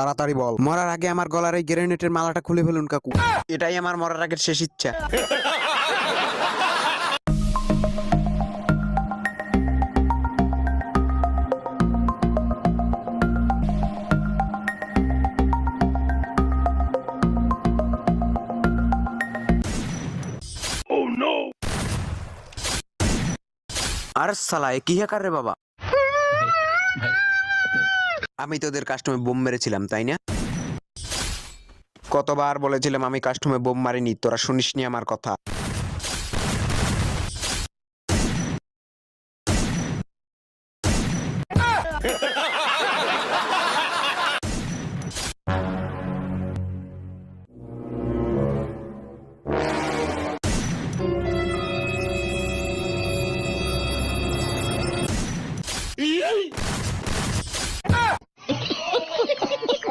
তাড়াতাড়ি বল। মরার আগে আমার গলার এই গ্রেনেডের মালাটা খুলে ফেলুন কাকু, এটাই আমার মরার আগের শেষ ইচ্ছা। আর সালা এ কি হ্যাকার রে বাবা। আমি তোদের কাস্টমে বোম মেরেছিলাম তাই না? কতবার বলেছিলাম আমি কাস্টমে বোম মারিনি, তোরা শুনিসনি আমার কথা।